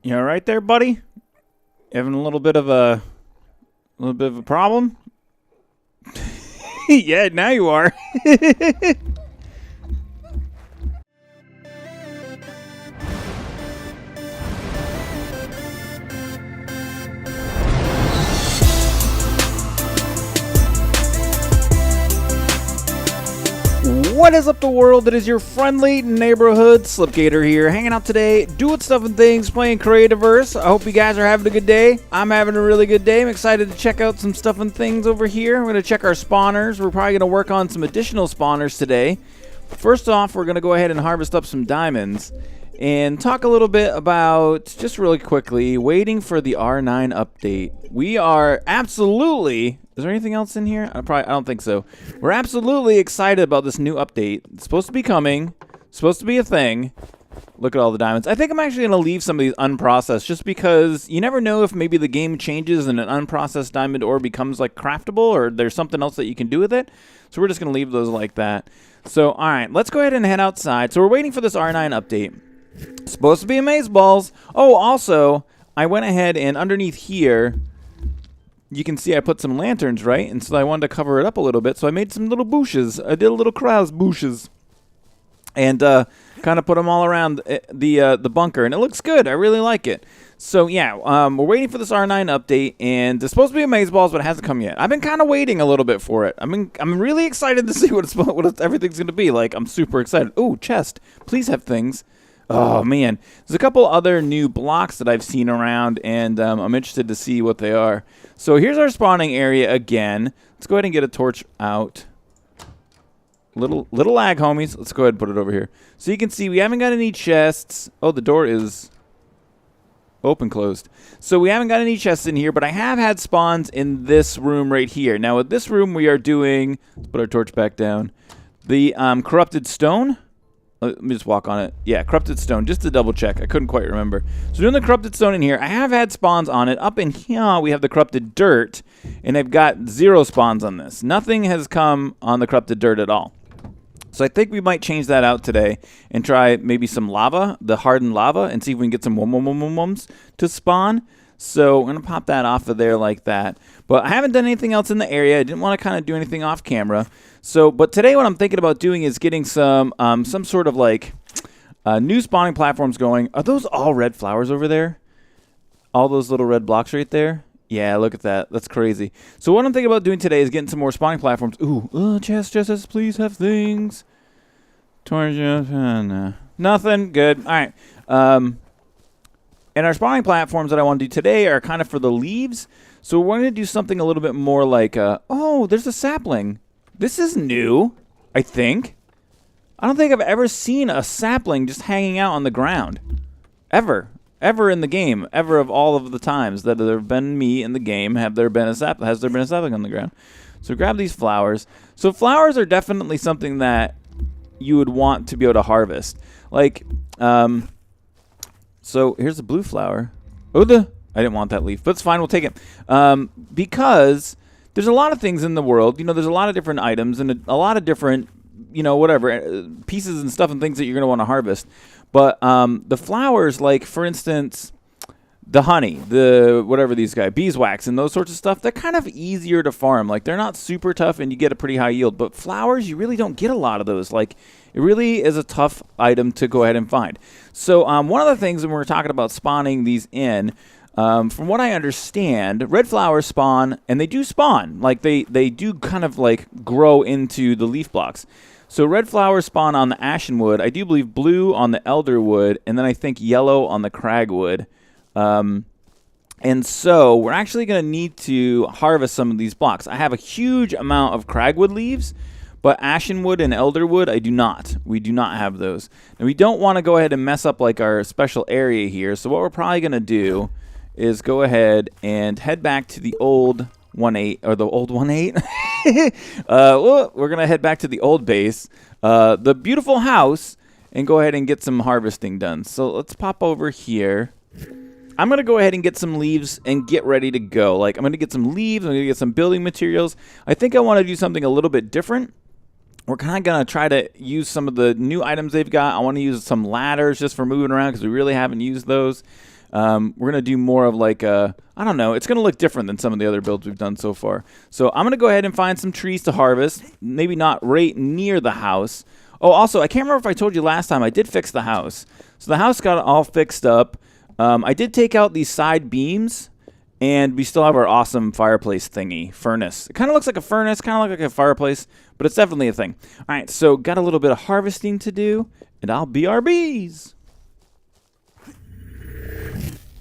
You all right there, buddy? Having a little bit of a problem? Yeah, now you are. What is up, the world? It is your friendly neighborhood Slipgator here, hanging out today, doing stuff and things, playing Creativerse. I hope you guys are having a good day. I'm having a really good day. I'm excited to check out some stuff and things over here. We're going to check our spawners. We're probably going to work on some additional spawners today. First off, we're going to go ahead and harvest up some diamonds and talk a little bit about, just really quickly, waiting for the R9 update. We are absolutely... Is there anything else in here? I don't think so. We're absolutely excited about this new update. It's supposed to be coming. It's supposed to be a thing. Look at all the diamonds. I think I'm actually going to leave some of these unprocessed just because you never know if maybe the game changes and an unprocessed diamond ore becomes like craftable or there's something else that you can do with it. So we're just going to leave those like that. So, all right, let's go ahead and head outside. So we're waiting for this R9 update. It's supposed to be amazeballs. Oh, also, I went ahead and underneath here... You can see I put some lanterns, right? And so I wanted to cover it up a little bit. So I made some little bushes. I did a little crow's bushes. And kind of put them all around the bunker. And it looks good. I really like it. So, yeah, we're waiting for this R9 update. And it's supposed to be amazeballs, but it hasn't come yet. I've been kind of waiting a little bit for it. I'm really excited to see what everything's going to be. Like, I'm super excited. Ooh, chest. Please have things. Oh, man. There's a couple other new blocks that I've seen around, and I'm interested to see what they are. So here's our spawning area again. Let's go ahead and get a torch out. Little lag, homies. Let's go ahead and put it over here. So you can see we haven't got any chests. Oh, the door is open closed. So we haven't got any chests in here, but I have had spawns in this room right here. Now, with this room, we are doing... Let's put our torch back down. The corrupted stone... Let me just walk on it. Yeah, corrupted stone, just to double check. I couldn't quite remember. So doing the corrupted stone in here, I have had spawns on it. Up in here, we have the corrupted dirt, and I've got 0 spawns on this. Nothing has come on the corrupted dirt at all. So I think we might change that out today and try maybe some lava, the hardened lava, and see if we can get some wums to spawn. So I'm going to pop that off of there like that. But I haven't done anything else in the area. I didn't want to kind of do anything off camera. So, but today what I'm thinking about doing is getting some sort of like new spawning platforms going. Are those all red flowers over there? All those little red blocks right there? Yeah, look at that. That's crazy. So what I'm thinking about doing today is getting some more spawning platforms. Ooh, chests, please have things. Nothing. Good. All right. And our spawning platforms that I want to do today are kind of for the leaves. So we're going to do something a little bit more like, oh, there's a sapling. This is new, I think. I don't think I've ever seen a sapling just hanging out on the ground. Ever in the game. Ever of all of the times that there have been me in the game, has there been a sapling on the ground. So grab these flowers. So flowers are definitely something that you would want to be able to harvest. Like, so here's the blue flower. I didn't want that leaf, but it's fine. We'll take it. Because there's a lot of things in the world. You know, there's a lot of different items and a lot of different, you know, whatever, pieces and stuff and things that you're going to want to harvest. But the flowers, like, for instance, the honey, the whatever these guys, beeswax and those sorts of stuff, they're kind of easier to farm. Like, they're not super tough and you get a pretty high yield. But flowers, you really don't get a lot of those. Like, it really is a tough item to go ahead and find. So one of the things when we're talking about spawning these in, from what I understand, red flowers spawn, and they do spawn. Like, they do kind of, like, grow into the leaf blocks. So red flowers spawn on the ashenwood. I do believe blue on the elderwood, and then I think yellow on the cragwood. And so we're actually going to need to harvest some of these blocks. I have a huge amount of cragwood leaves, but ashenwood and elderwood, I do not. We do not have those. And we don't want to go ahead and mess up, like, our special area here. So what we're probably going to do is go ahead and head back to the old 1.8, or the old 1.8. Well, we're going to head back to the old base, the beautiful house, and go ahead and get some harvesting done. So let's pop over here. I'm going to go ahead and get some leaves and get ready to go. Like, I'm going to get some leaves. I'm going to get some building materials. I think I want to do something a little bit different. we're kind of going to try to use some of the new items they've got. I want to use some ladders just for moving around because we really haven't used those. We're going to do more of like I don't know. It's going to look different than some of the other builds we've done so far. So I'm going to go ahead and find some trees to harvest. Maybe not right near the house. Oh, also, I can't remember if I told you last time. I did fix the house. So the house got all fixed up. I did take out these side beams. And we still have our awesome fireplace thingy, furnace. It kind of looks like a furnace, kind of looks like a fireplace, but it's definitely a thing. All right, so got a little bit of harvesting to do, and I'll BRBs.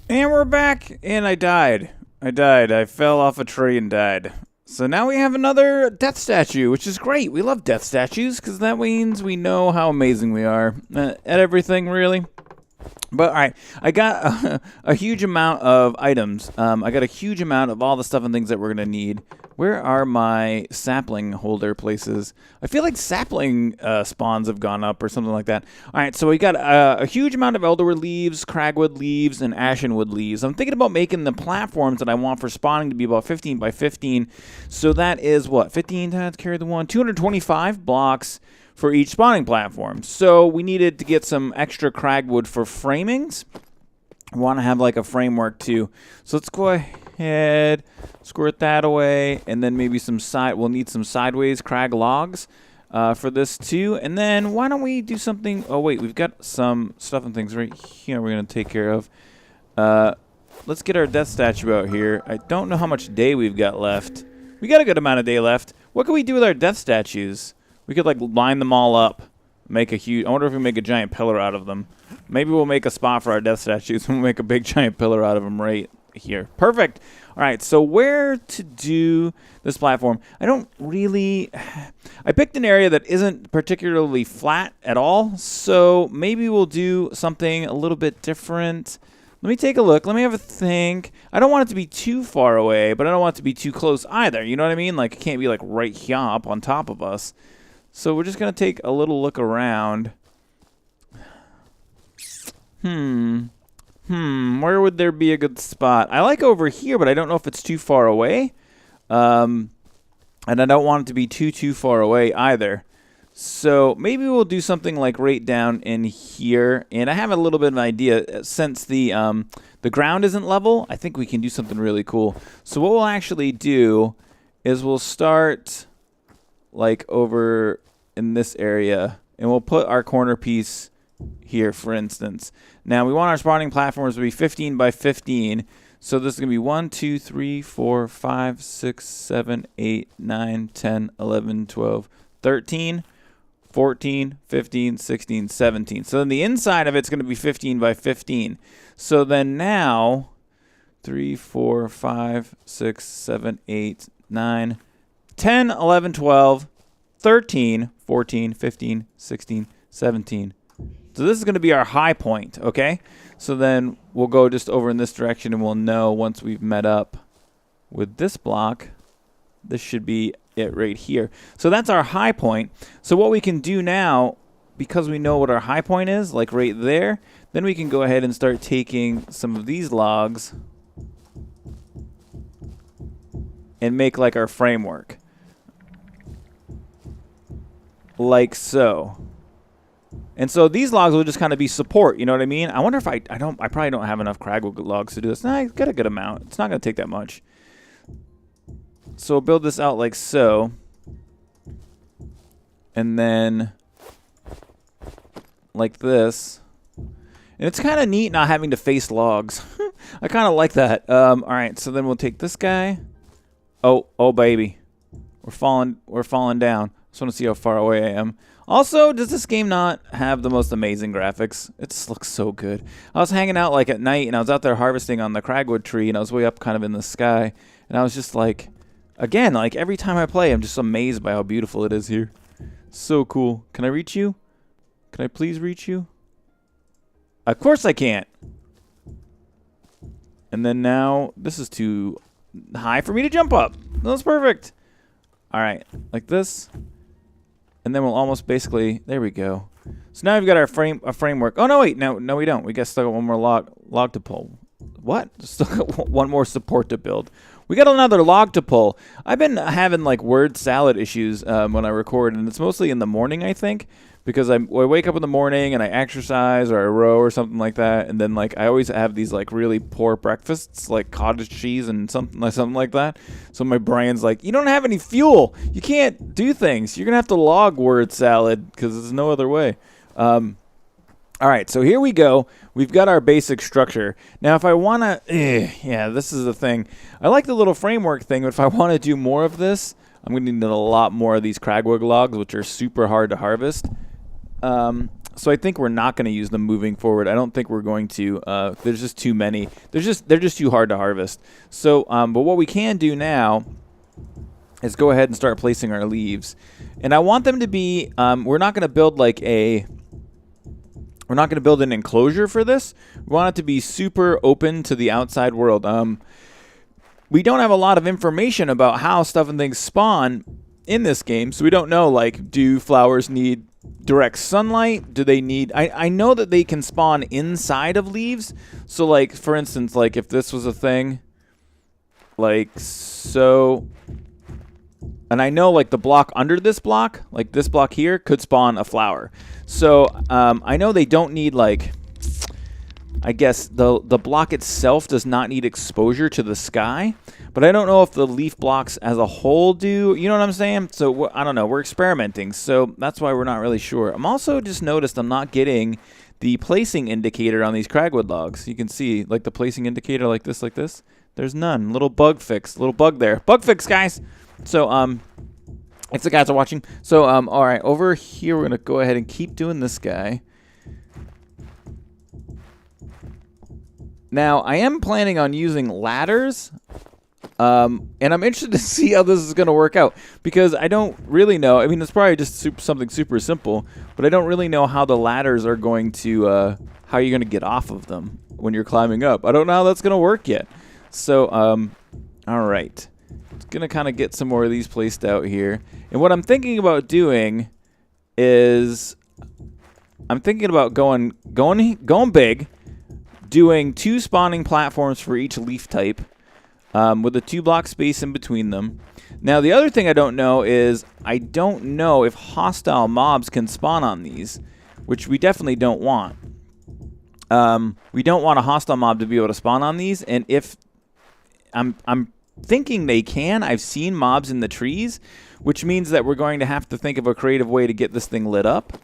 And we're back, and I died. I fell off a tree and died. So now we have another death statue, which is great. We love death statues, because that means we know how amazing we are at everything, really. But, all right, I got a huge amount of items. I got a huge amount of all the stuff and things that we're going to need. Where are my sapling holder places? I feel like sapling spawns have gone up or something like that. All right, so we got a huge amount of elderwood leaves, cragwood leaves, and ashenwood leaves. I'm thinking about making the platforms that I want for spawning to be about 15 by 15. So that is, what, 15 times carry the one? 225 blocks for each spawning platform. So we needed to get some extra cragwood for framings. I want to have like a framework too. So let's go ahead, squirt that away, and then maybe we'll need some sideways crag logs for this too. And then why don't we do something? Oh wait, we've got some stuff and things right here we're gonna take care of. Let's get our death statue out here. I don't know how much day we've got left. We got a good amount of day left. What can we do with our death statues? We could like line them all up, make a huge. I wonder if we make a giant pillar out of them. Maybe we'll make a spot for our death statues and we'll make a big giant pillar out of them right here. Perfect. All right, so where to do this platform? I picked an area that isn't particularly flat at all, so maybe we'll do something a little bit different. Let me take a look. Let me have a think. I don't want it to be too far away, but I don't want it to be too close either. You know what I mean? Like, it can't be like right here up on top of us. So we're just going to take a little look around. Where would there be a good spot? I like over here, but I don't know if it's too far away. And I don't want it to be too far away either. So maybe we'll do something like right down in here. And I have a little bit of an idea. Since the ground isn't level, I think we can do something really cool. So what we'll actually do is we'll start like over in this area, and we'll put our corner piece here, for instance. Now we want our spawning platforms to be 15 by 15. So this is going to be 1, 2, 3, 4, 5, 6, 7, 8, 9, 10, 11, 12, 13, 14, 15, 16, 17. So then the inside of it's going to be 15 by 15. So then now 3, 4, 5, 6, 7, 8, 9, 10, 11, 12, 13, 14, 15, 16, 17. So this is going to be our high point, okay? So then we'll go just over in this direction, and we'll know once we've met up with this block, this should be it right here. So that's our high point. So what we can do now, because we know what our high point is, like right there, then we can go ahead and start taking some of these logs and make like our framework. Like so. And so these logs will just kind of be support, you know what I mean? I wonder if I probably don't have enough cragwood logs to do this. Nah, I got a good amount. It's not going to take that much. So we'll build this out like so. And then like this. And it's kind of neat not having to face logs. I kind of like that. All right, so then we'll take this guy. Oh baby. We're falling down. Just want to see how far away I am. Also, does this game not have the most amazing graphics? It just looks so good. I was hanging out like at night, and I was out there harvesting on the cragwood tree, and I was way up kind of in the sky. And I was just like, again, like every time I play, I'm just amazed by how beautiful it is here. So cool. Can I reach you? Can I please reach you? Of course I can't. And then now, this is too high for me to jump up. That's perfect. All right, like this. And then we'll almost basically, there we go. So now we've got our framework. Oh, no, wait, no, we don't. We got still got one more log to pull. What? Still got one more support to build. We got another log to pull. I've been having like word salad issues when I record, and it's mostly in the morning, I think, because I wake up in the morning and I exercise or I row or something like that, and then like I always have these like really poor breakfasts, like cottage cheese and something like that. So my brain's like, you don't have any fuel, you can't do things. You're gonna have to log word salad because there's no other way. All right, so here we go. We've got our basic structure. Now, if I want to, yeah, this is the thing. I like the little framework thing, but if I want to do more of this, I'm going to need a lot more of these cragwood logs, which are super hard to harvest. So I think we're not going to use them moving forward. I don't think we're going to. There's just too many. They're just too hard to harvest. So, but what we can do now is go ahead and start placing our leaves. And I want them to be, we're not going to build like we're not going to build an enclosure for this. We want it to be super open to the outside world. We don't have a lot of information about how stuff and things spawn in this game, so we don't know, like, do flowers need direct sunlight? Do they need... I know that they can spawn inside of leaves. So, like, for instance, like, if this was a thing, like, so... And I know, like, the block under this block, like this block here, could spawn a flower. So I know they don't need, like, I guess the block itself does not need exposure to the sky. But I don't know if the leaf blocks as a whole do. You know what I'm saying? So I don't know. We're experimenting. So that's why we're not really sure. I'm also just noticed I'm not getting the placing indicator on these cragwood logs. You can see, like, the placing indicator like this, like this. There's none. Little bug fix. Little bug there. Bug fix, guys. So, if the guys are watching. So, all right, over here, we're going to go ahead and keep doing this guy. Now, I am planning on using ladders, and I'm interested to see how this is going to work out, because I don't really know. I mean, it's probably just something super simple, but I don't really know how the ladders are going to, how you're going to get off of them when you're climbing up. I don't know how that's going to work yet. So, all right. Gonna kind of get some more of these placed out here, and what I'm thinking about doing is I'm thinking about going big, doing 2 spawning platforms for each leaf type, with a 2-block space in between them. Now the other thing I don't know is I don't know if hostile mobs can spawn on these, which we definitely don't want. We don't want a hostile mob to be able to spawn on these, and if I'm thinking they can. I've seen mobs in the trees, which means that we're going to have to think of a creative way to get this thing lit up.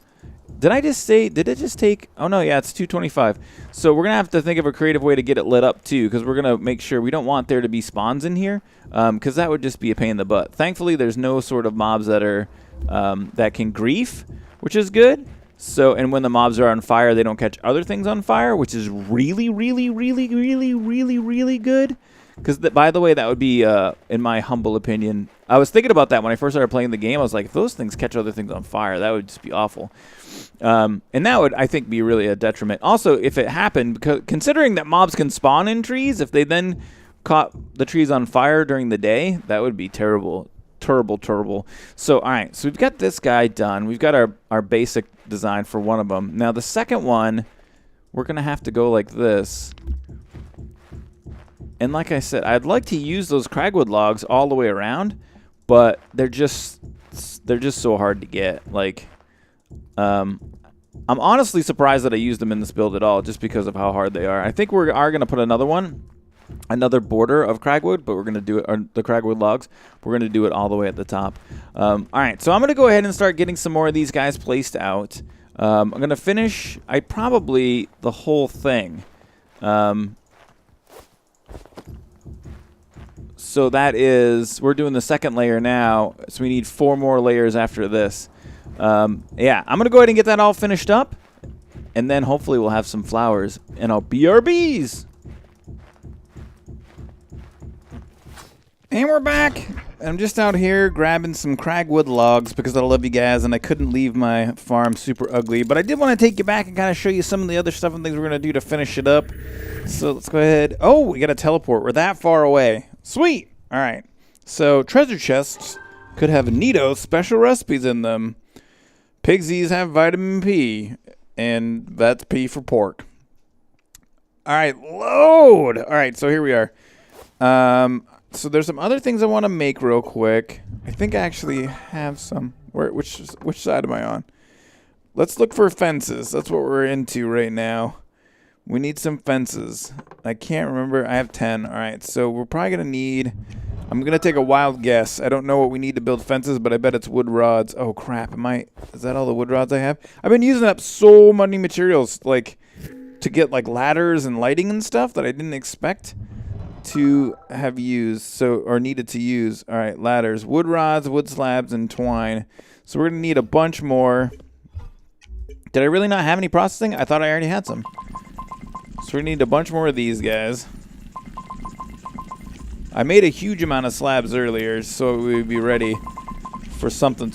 Did it just take... Oh, no, yeah, it's 225. So we're going to have to think of a creative way to get it lit up, too, because we're going to make sure we don't want there to be spawns in here, because that would just be a pain in the butt. Thankfully, there's no sort of mobs that are that can grief, which is good. So, and when the mobs are on fire, they don't catch other things on fire, which is really, really, really, really, really, really good. Because, by the way, that would be, in my humble opinion, I was thinking about that when I first started playing the game. I was like, if those things catch other things on fire, that would just be awful. And that would, I think, be really a detriment. Also, if it happened, because considering that mobs can spawn in trees, if they then caught the trees on fire during the day, that would be terrible. Terrible, terrible. So, all right, so we've got this guy done. We've got our basic design for one of them. Now, the second one, we're going to have to go like this. And like I said, I'd like to use those cragwood logs all the way around, but they're just so hard to get. Like, I'm honestly surprised that I used them in this build at all, just because of how hard they are. I think we are going to put another border of cragwood, but we're going to do it, or the cragwood logs. We're going to do it all the way at the top. All right, so I'm going to go ahead and start getting some more of these guys placed out. I'm going to finish, probably the whole thing. So that is, we're doing the second layer now, so we need 4 more layers after this. Yeah, I'm going to go ahead and get that all finished up, and then hopefully we'll have some flowers, and I'll BRBs! And we're back! I'm just out here grabbing some cragwood logs because I love you guys, and I couldn't leave my farm super ugly, but I did want to take you back and kind of show you some of the other stuff and things we're going to do to finish it up. So let's go ahead. Oh, we got to teleport. We're that far away. Sweet! Alright. So, treasure chests could have neato special recipes in them. Pigsies have vitamin P, and that's P for pork. Alright, load! Alright, so here we are. So there's some other things I want to make real quick. I think I actually have some. Which side am I on? Let's look for fences. That's what we're into right now. We need some fences. I can't remember. I have 10. All right, so we're probably going to need... I'm going to take a wild guess. I don't know what we need to build fences, but I bet it's wood rods. Oh, crap. Is that all the wood rods I have? I've been using up so many materials, like, to get, like, ladders and lighting and stuff that I didn't expect to have used, or needed to use. All right, ladders, wood rods, wood slabs, and twine. So we're going to need a bunch more. Did I really not have any processing? I thought I already had some. So we need a bunch more of these guys. I made a huge amount of slabs earlier, so we would be ready for something.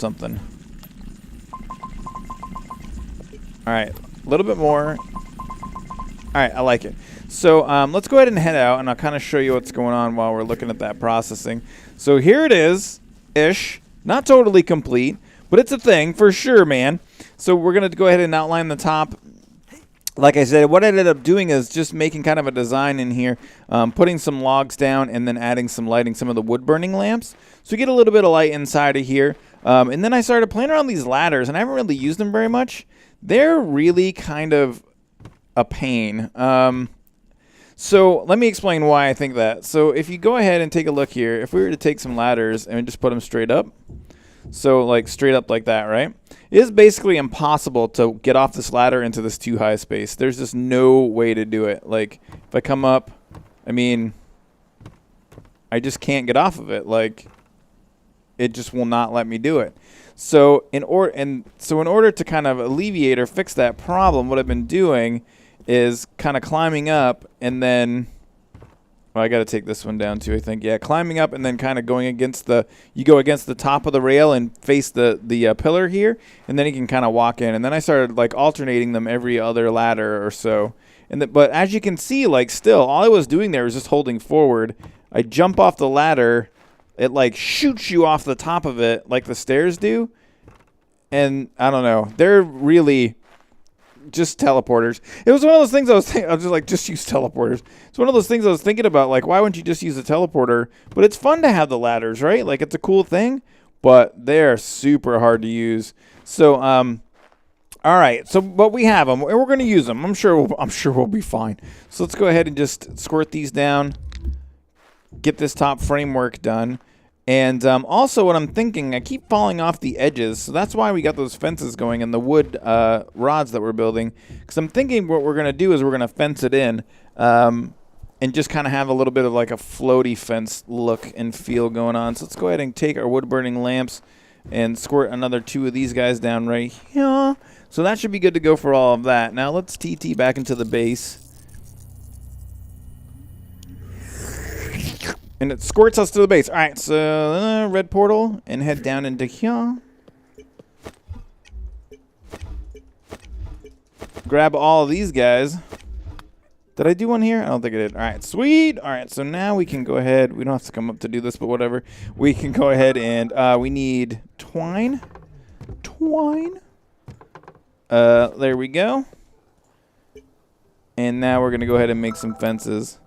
All right, a little bit more. All right, I like it. So let's go ahead and head out, and I'll kind of show you what's going on while we're looking at that processing. So here it is-ish. Not totally complete, but it's a thing for sure, man. So we're going to go ahead and outline the top. Like I said, what I ended up doing is just making kind of a design in here, putting some logs down and then adding some lighting, some of the wood burning lamps. So we get a little bit of light inside of here. And then I started playing around these ladders, and I haven't really used them very much. They're really kind of a pain. So let me explain why I think that. So if you go ahead and take a look here, if we were to take some ladders and just put them straight up, so like straight up like that, right? It is basically impossible to get off this ladder into this too high space. There's just no way to do it. Like if I come up, I mean, I just can't get off of it. Like it just will not let me do it. So in order to kind of alleviate or fix that problem, what I've been doing is kind of climbing up and then, well, I got to take this one down too, I think. Yeah, climbing up and then kind of going against you go against the top of the rail and face the pillar here, and then you can kind of walk in. And then I started like alternating them every other ladder or so. But as you can see, like still, all I was doing there was just holding forward. I jump off the ladder, it like shoots you off the top of it like the stairs do. And I don't know, they're really just teleporters. It was one of those things I was just like, just use teleporters. It's one of those things I was thinking about, like, why wouldn't you just use a teleporter? But it's fun to have the ladders, right? Like, it's a cool thing, but they're super hard to use. So, all right. So, but we have them, and we're going to use them. I'm sure we'll be fine. So let's go ahead and just squirt these down, get this top framework done. And also what I'm thinking, I keep falling off the edges, so that's why we got those fences going and the wood rods that we're building. Because I'm thinking what we're going to do is we're going to fence it in and just kind of have a little bit of like a floaty fence look and feel going on. So let's go ahead and take our wood-burning lamps and squirt another 2 of these guys down right here. So that should be good to go for all of that. Now let's TT back into the base. And it squirts us to the base. All right, so red portal and head down into here. Grab all of these guys. Did I do one here? I don't think I did. All right, sweet. All right, so now we can go ahead. We don't have to come up to do this, but whatever. We can go ahead and we need twine. There we go. And now we're going to go ahead and make some fences.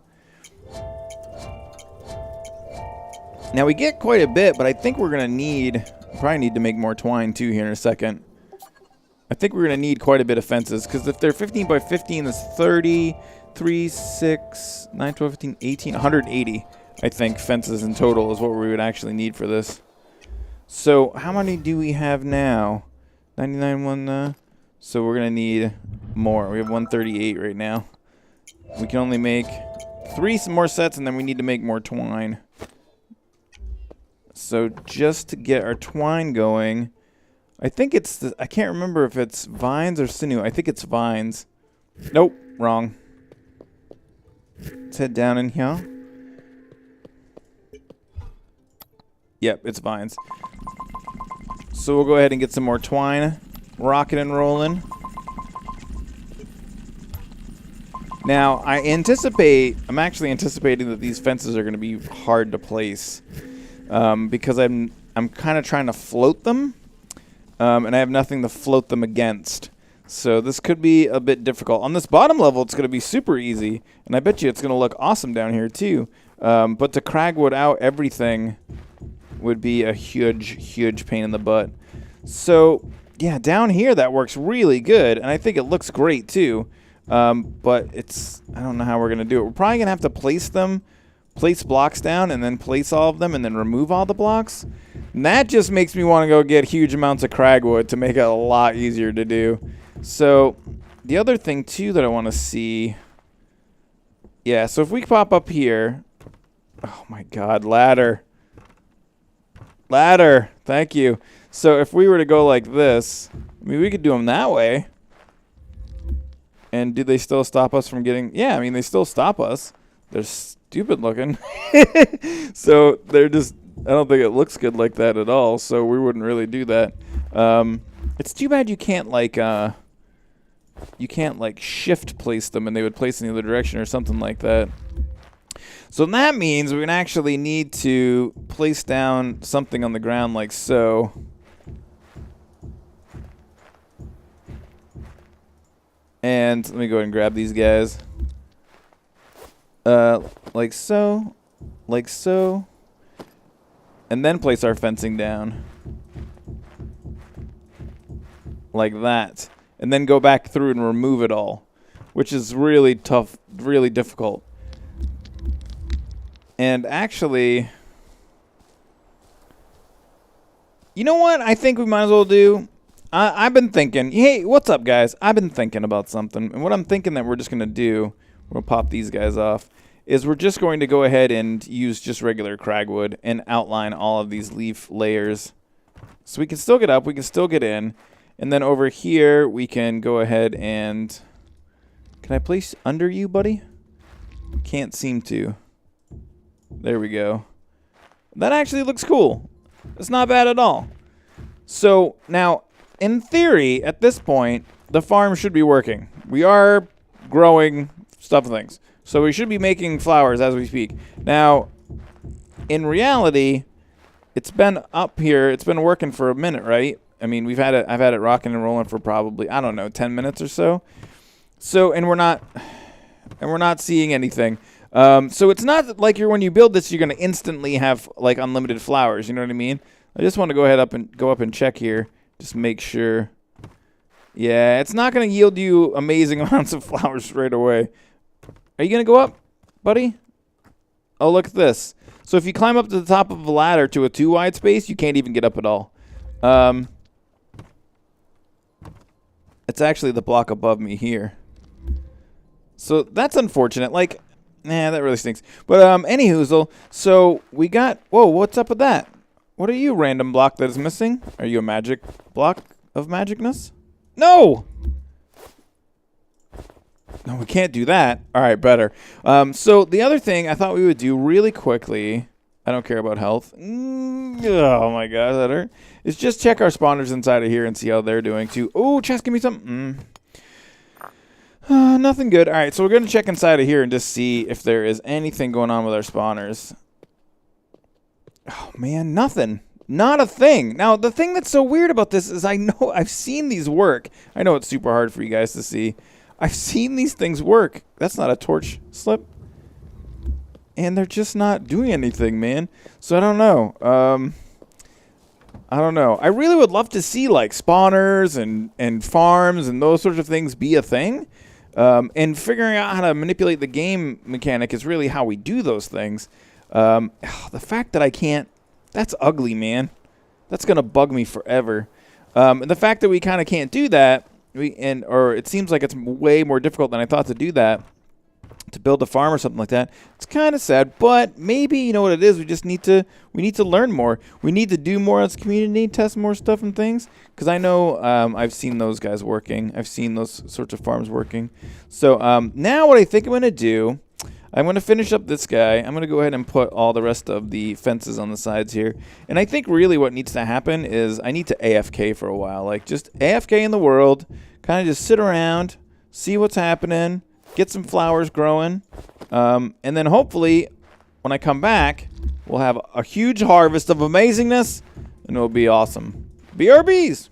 Now we get quite a bit, but I think we're going to probably need to make more twine too here in a second. I think we're going to need quite a bit of fences, because if they're 15 by 15, that's 30, 3, 6, 9, 12, 15, 18, 180, I think, fences in total is what we would actually need for this. So how many do we have now? 99, so we're going to need more. We have 138 right now. We can only make 3 more sets, and then we need to make more twine. So just to get our twine going, I think it's I can't remember if it's vines or sinew. I think it's vines. Nope, wrong. Let's head down in here. Yep, it's vines. So we'll go ahead and get some more twine, rocking and rolling. Now, I'm actually anticipating that these fences are going to be hard to place. Because I'm kind of trying to float them, and I have nothing to float them against. So this could be a bit difficult. On this bottom level, it's going to be super easy, and I bet you it's going to look awesome down here too. But to cragwood out everything would be a huge pain in the butt. So, yeah, down here that works really good, and I think it looks great too. But I don't know how we're going to do it. We're probably going to have to place blocks down and then place all of them and then remove all the blocks. And that just makes me want to go get huge amounts of cragwood to make it a lot easier to do. So, the other thing too that I want to see... Yeah, so if we pop up here... Oh my god, ladder. Ladder, thank you. So if we were to go like this, I mean, we could do them that way. And do they still stop us from getting... Yeah, I mean, they still stop us. They're stupid looking. So they're just... I don't think it looks good like that at all, so we wouldn't really do that. It's too bad you can't, like, shift place them and they would place in the other direction or something like that. So that means we're going to actually need to place down something on the ground like so. And let me go ahead and grab these guys. Like so. Like so. And then place our fencing down. Like that. And then go back through and remove it all. Which is really tough, really difficult. And actually, you know what I think we might as well do? I've been thinking, hey, what's up, guys? I've been thinking about something. And what I'm thinking that we're just going to do, we'll pop these guys off, is we're just going to go ahead and use just regular cragwood and outline all of these leaf layers. So we can still get up, we can still get in. And then over here, we can go ahead and... Can I place under you, buddy? Can't seem to. There we go. That actually looks cool. It's not bad at all. So, now, in theory, at this point, the farm should be working. We are growing stuff and things. So we should be making flowers as we speak. Now, in reality, it's been up here. It's been working for a minute, right? I mean, I've had it rocking and rolling for probably, I don't know, 10 minutes or so. So, and we're not seeing anything. So it's not like when you build this, you're going to instantly have like unlimited flowers. You know what I mean? I just want to go up and check here. Just make sure. Yeah, it's not going to yield you amazing amounts of flowers right away. Are you going to go up, buddy? Oh, look at this. So if you climb up to the top of a ladder to a 2 wide space, you can't even get up at all. It's actually the block above me here. So that's unfortunate. Like, nah, that really stinks. But anywhoozle, so we got... Whoa, what's up with that? What are you, random block that is missing? Are you a magic block of magicness? No! No, we can't do that. All right, better. So the other thing I thought we would do really quickly... I don't care about health. Oh, my God, that hurt. Is just check our spawners inside of here and see how they're doing, too. Oh, chest, give me some... nothing good. All right, so we're going to check inside of here and just see if there is anything going on with our spawners. Oh, man, nothing. Not a thing. Now, the thing that's so weird about this is I know I've seen these work. I know it's super hard for you guys to see. I've seen these things work. That's not a torch slip. And they're just not doing anything, man. So I don't know. I don't know. I really would love to see, like, spawners and farms and those sorts of things be a thing. And figuring out how to manipulate the game mechanic is really how we do those things. The fact that I can't, that's ugly, man. That's going to bug me forever. And the fact that we kind of can't do that, or it seems like it's way more difficult than I thought to do that, to build a farm or something like that, it's kind of sad. But maybe, you know what it is, we need to learn more. We need to do more as a community, test more stuff and things. Because I know I've seen those guys working. I've seen those sorts of farms working. So now what I think I'm going to do, I'm going to finish up this guy. I'm going to go ahead and put all the rest of the fences on the sides here. And I think really what needs to happen is I need to AFK for a while. Like just AFK in the world, kind of just sit around, see what's happening, get some flowers growing, and then hopefully when I come back, we'll have a huge harvest of amazingness, and it'll be awesome. BRBs!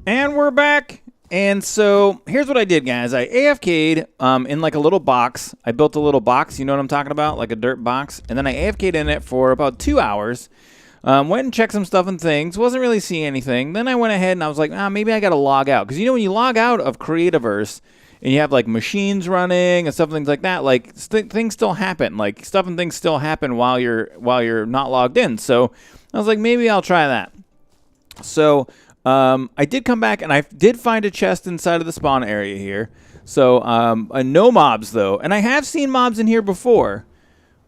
And we're back, And so here's what I did, guys. I AFK'd in like a little box. I built a little box, you know what I'm talking about, like a dirt box. And then I AFK'd in it for about 2 hours. Went and checked some stuff and things. Wasn't really seeing anything. Then I went ahead and I was like, maybe I got to log out. Because you know when you log out of Creativerse and you have like machines running and stuff, things like that, like things still happen. Like stuff and things still happen while you're not logged in. So I was like, maybe I'll try that. So I did come back and I did find a chest inside of the spawn area here. So no mobs though, and I have seen mobs in here before,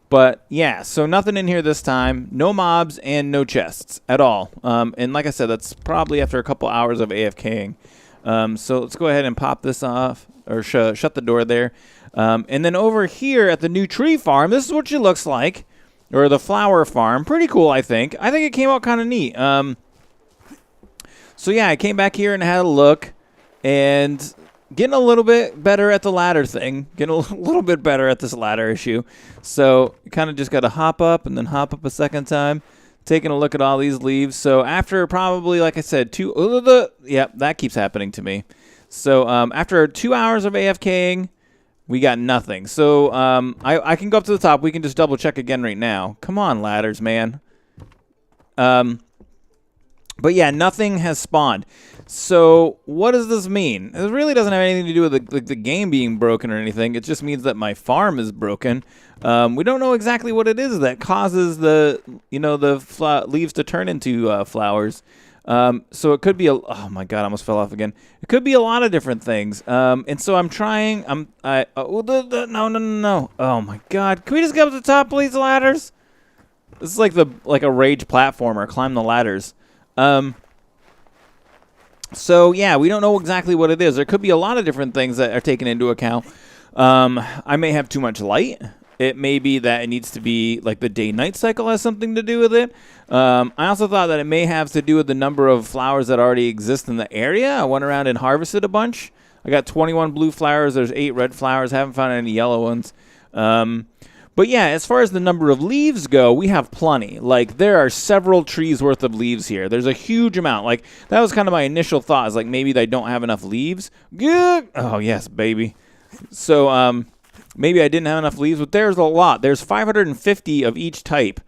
but yeah, so nothing in here this time. No mobs and no chests at all. And like I said, that's probably after a couple hours of AFKing. So let's go ahead and pop this off or shut the door there. And then over here at the new tree farm, this is what she looks like, or the flower farm. Pretty cool, I think. I think it came out kind of neat. So yeah, I came back here and had a look, and getting a little bit better at the ladder thing. Getting a little bit better at this ladder issue. So you kind of just got to hop up and then hop up a second time. Taking a look at all these leaves. So after probably, like I said, yep, that keeps happening to me. So after 2 hours of AFKing, we got nothing. So I can go up to the top. We can just double check again right now. Come on, ladders, man. But yeah, nothing has spawned. So what does this mean? It really doesn't have anything to do with the game being broken or anything. It just means that my farm is broken. We don't know exactly what it is that causes the leaves to turn into flowers. So it could be oh my god, I almost fell off again. It could be a lot of different things. And so I'm trying. No. Oh my god, can we just get up to the top, please, ladders? This is like a rage platformer. Climb the ladders. So yeah, we don't know exactly what it is. There could be a lot of different things that are taken into account. I may have too much light. It may be that it needs to be like the day-night cycle has something to do with it. I also thought that it may have to do with the number of flowers that already exist in the area. I went around and harvested a bunch. I got 21 blue flowers. There's 8 red flowers. Haven't found any yellow ones. But yeah, as far as the number of leaves go, we have plenty. Like, there are several trees worth of leaves here. There's a huge amount. Like, that was kind of my initial thought, is like maybe they don't have enough leaves. Good. Oh, yes, baby. So, maybe I didn't have enough leaves, but there's a lot. There's 550 of each type,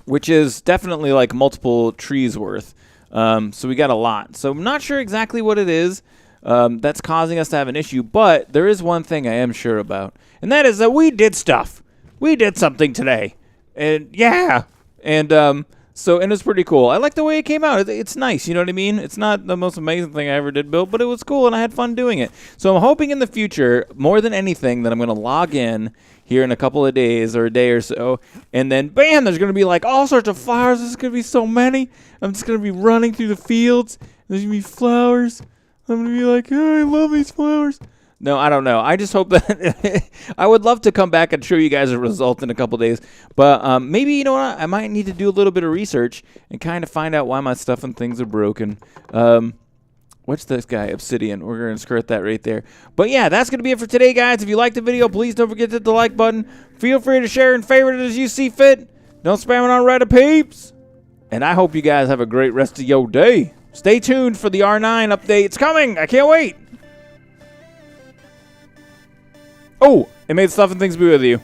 which is definitely like multiple trees worth. So we got a lot. So I'm not sure exactly what it is that's causing us to have an issue, but there is one thing I am sure about, and that is that we did stuff. We did something today, and yeah, and and it's pretty cool. I like the way it came out. It's nice, you know what I mean? It's not the most amazing thing I ever did build, but it was cool, and I had fun doing it. So I'm hoping in the future, more than anything, that I'm going to log in here in a couple of days or a day or so, and then, bam, there's going to be like all sorts of flowers. There's going to be so many. I'm just going to be running through the fields. There's going to be flowers. I'm going to be like, oh, I love these flowers. No, I don't know. I just hope that I would love to come back and show you guys a result in a couple days. But maybe, you know what, I might need to do a little bit of research and kind of find out why my stuff and things are broken. What's this guy? Obsidian. We're going to skirt that right there. But yeah, that's going to be it for today, guys. If you liked the video, please don't forget to hit the like button. Feel free to share and favorite it as you see fit. Don't spam it on Reddit, peeps. And I hope you guys have a great rest of your day. Stay tuned for the R9 update. It's coming. I can't wait. Oh, it made stuff and things be with you.